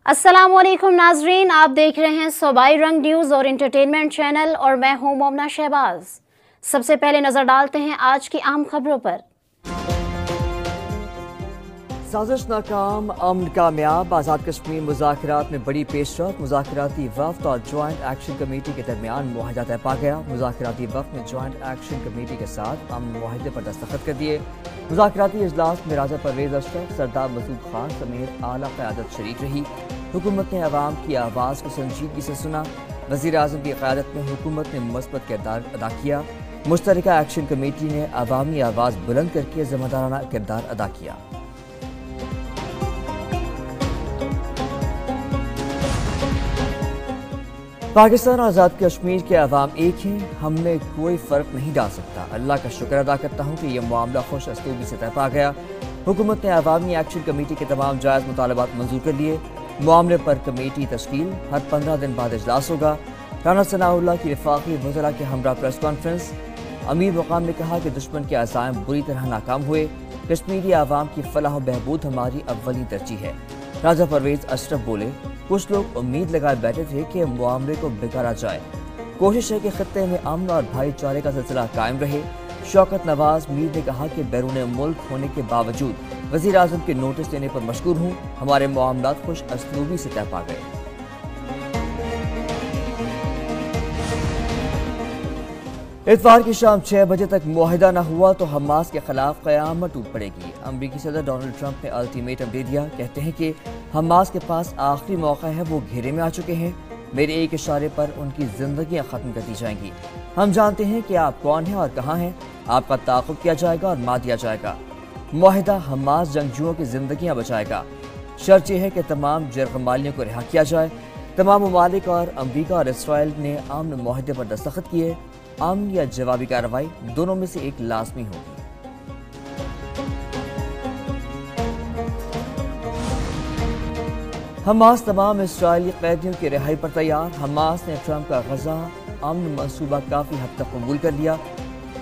अस्सलामुअलैकुम नाजरीन, आप देख रहे हैं सूबाई रंग न्यूज़ और इंटरटेनमेंट चैनल और मैं हूं मोमना शहबाज। सबसे पहले नजर डालते हैं आज की आम खबरों पर। साजिश नाकाम, अमन कामयाब, आज़ाद कश्मीर मुज़ाकरात में बड़ी पेशरफ। मुज़ाकराती वफ़द और जॉइंट एक्शन कमेटी के दरमियान मुआहदा तय पा गया। मुज़ाकराती वफ़द ने जॉइंट एक्शन कमेटी के साथ अमन मुआहदे पर दस्तखत कर दिए। मुज़ाकराती इजलास में राजा परवेज़ अशरफ, सरदार मसूद खान समेत आला क़यादत शरीक रही। हुकूमत ने अवाम की आवाज़ को संजीदगी से सुना। वज़ीर आज़म की क़यादत में हुकूमत ने मस्बत किरदार अदा किया। मुश्तरका एक्शन कमेटी ने अवामी आवाज़ बुलंद करके ज़िम्मेदाराना किरदार अदा किया। पाकिस्तान और आज़ाद कश्मीर के अवाम एक हैं, हमें कोई फ़र्क नहीं डाल सकता। अल्लाह का शुक्र अदा करता हूँ कि यह मामला खुश असलूबी से तय पा गया। हुकूमत ने अवामी एक्शन कमेटी के तमाम जायज़ मुतालबात मंजूर कर लिए। मामले पर कमेटी तश्कील, हर 15 दिन बाद इजलास होगा। राना सनाउल्लाह की वफाकी वज़रा के हमरा प्रेस कॉन्फ्रेंस। अमीर मुकाम ने कहा कि दुश्मन के अज़ाइम बुरी तरह नाकाम हुए। कश्मीरी आवाम की फलाह बहबूद हमारी अव्वली तरजीह है। राजा परवेज़ अशरफ बोले, कुछ लोग उम्मीद लगाए बैठे थे कि मामले को बिगाड़ा जाए। कोशिश है कि खत्ते में अमन और भाईचारे का सिलसिला कायम रहे। शौकत नवाज मीर ने कहा कि बैरून मुल्क होने के बावजूद वज़ीर आज़म के नोटिस देने पर मशकूर हूँ। हमारे मामलात खुश असलूबी से तय पा गए। इतवार की शाम 6 बजे तक मुआहिदा न हुआ तो हमास के खिलाफ क़यामत टूट पड़ेगी। अमरीकी सदर डोनाल्ड ट्रंप ने अल्टीमेटम दे दिया। कहते हैं कि हमास के पास आखिरी मौका है, वो घेरे में आ चुके हैं। मेरे एक इशारे पर उनकी जिंदगियां खत्म कर दी जाएंगी। हम जानते हैं कि आप कौन हैं और कहाँ हैं। आपका ताक़ुब किया जाएगा और मार दिया जाएगा। मुआहिदा हमास जंगजुओं की जिंदगियां बचाएगा। शर्त यह है कि तमाम जरगमालियों को रिहा किया जाए। तमाम ममालिक और अमरीका और इसराइल ने अमन मुआहिदे पर दस्तखत किए। अमन या जवाबी कार्रवाई, दोनों में से एक लाजमी होगी। हमास तमाम इस्राएली कैदियों की रिहाई पर तैयार। हमास ने ट्रंप का गजा अमन मंसूबा काफ़ी हद तक कबूल कर लिया।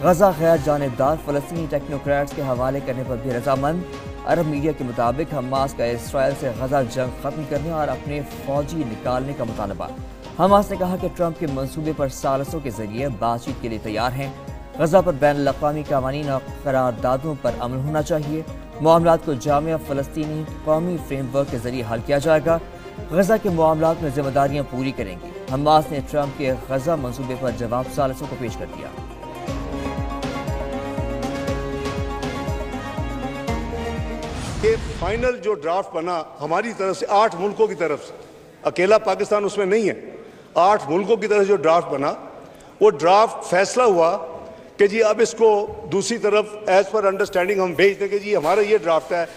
गजा गैर जानिबदार फ़लस्तीनी टेक्नोक्रेट्स के हवाले करने पर भी रजामंद। अरब मीडिया के मुताबिक हमास का इसराइल से गजा जंग खत्म करने और अपने फौजी निकालने का मुतालबा। हमास ने कहा कि ट्रंप के मंसूबे पर सालसों के जरिए बातचीत के लिए तैयार हैं। गजा पर बैन अल-अक़वामी कानून और करारदादों पर अमल होना चाहिए। मामलात को जामिया फ़लस्तीनी कौमी फ्रेमवर्क के जरिए हल किया जाएगा। गजा के मामलात में जिम्मेदारियां पूरी करेंगे। हमास ने ट्रंप के गजा मंसूबे पर जवाब सालसों को पेश कर दिया। ये फाइनल जो ड्राफ्ट बना हमारी तरफ से 8 मुल्कों की तरफ से, अकेला पाकिस्तान उसमें नहीं है, 8 मुल्कों की तरफ से जो ड्राफ्ट बना, वो ड्राफ्ट फैसला हुआ कि जी अब इसको दूसरी तरफ एज पर अंडरस्टैंडिंग हम भेज दें कि जी हमारा ये ड्राफ्ट है।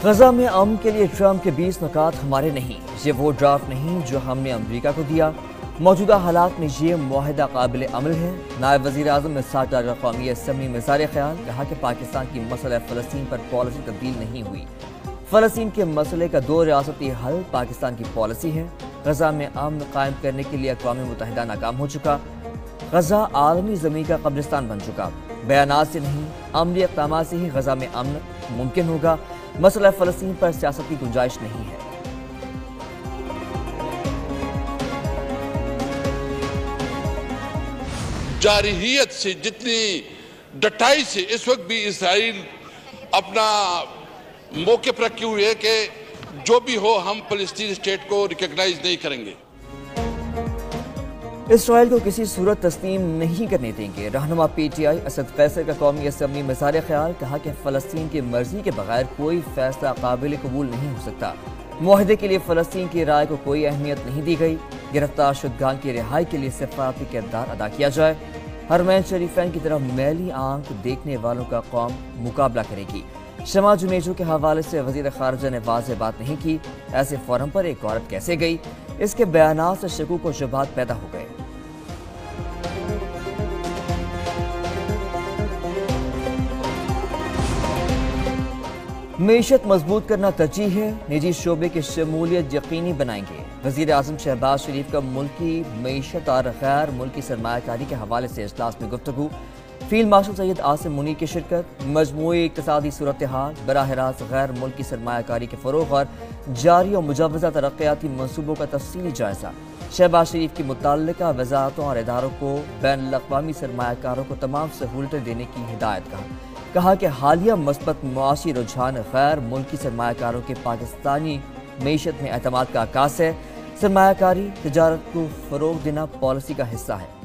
गजा में अमन के लिए ट्रंप के 20 नुकात हमारे नहीं। ये वो ड्राफ्ट नहीं जो हमने अमरीका को दिया। मौजूदा हालात में ये मुआहिदा काबिल अमल है। नायब वज़ीर आज़म इस्साक़ कौमी असम्बली में इज़हार ख्याल, कहा कि पाकिस्तान की मसला फ़लस्तीन पर पॉलिसी तब्दील नहीं हुई। फ़लस्तीन के मसले का 2 रियासती हल पाकिस्तान की पॉलिसी है। गजा में अमन कायम करने के लिए अक़वाम मुत्तहिदा नाकाम हो चुका। गजा आलमी ज़मीन का कब्रिस्तान बन चुका। बयानात से नहीं, अमली इक़दामात से ही गजा में अमन मुमकिन होगा। मसला फ़लस्तीन पर सियासत की गुंजाइश नहीं है। जारहियत से, जितनी डटाई से इस वक्त भी इसराइल अपना मौके पर रखे हुए है कि जो भी हो हम फ़लस्तीन स्टेट को रिकॉग्नाइज नहीं करेंगे। इसराइल को किसी सूरत तस्लीम नहीं करने देंगे। रहनुमा PTI असद फैसल का कौमी असम्बली में इज़हार ख्याल, कहा कि फ़लस्तीन की मर्जी के बगैर कोई फैसला काबिल कबूल नहीं हो सकता। मुआहदे के लिए फ़लस्तीन की राय को कोई अहमियत नहीं दी गई। गिरफ्तार शुदगान की रिहाई के लिए सिफारती किरदार अदा किया जाए। हरमैन शरीफैन की तरफ मैली आंख देखने वालों का कौम मुकाबला करेगी। शमा जुनेजो के हवाले से वज़ीर ख़ारिजा ने वाज़ेह बात नहीं की। ऐसे फोरम पर एक औरत कैसे गई, इसके बयानात से शकूक व शुबहात पैदा हो गए। मीशत मजबूत करना तरजीह है, निजी शोबे की शमूलियत यकीनी बनाएंगे। वज़ीर आज़म शहबाज शरीफ का मुल्की मीशत और गैर मुल्की सरमायाकारी के हवाले से इजलास में गुफ्तगू। फील्ड मार्शल सैयद आसिम मुनीर की शिरकत, मजमूई इक़्तिसादी सूरत हाल, बराह रास्त गैर मुल्की सरमायाकारी के फ़रोग़ और जारी और मुजव्वज़ा तरक्याती मनसूबों का तफसीली जायज़ा। शहबाज शरीफ की मुतल्लिका वज़ारतों और इदारों को बैनुल-अक़वामी सरमायाकारों को तमाम सहूलतें देने की हिदायत कहा कि हालिया मस्बत मुआशी रुझान गैर मुल्की सरमायाकारों के पाकिस्तानी मीशत में एतमाद का आकाश है। सरमायाकारी तिजारत को फ़रोग़ देना पॉलिसी का हिस्सा है।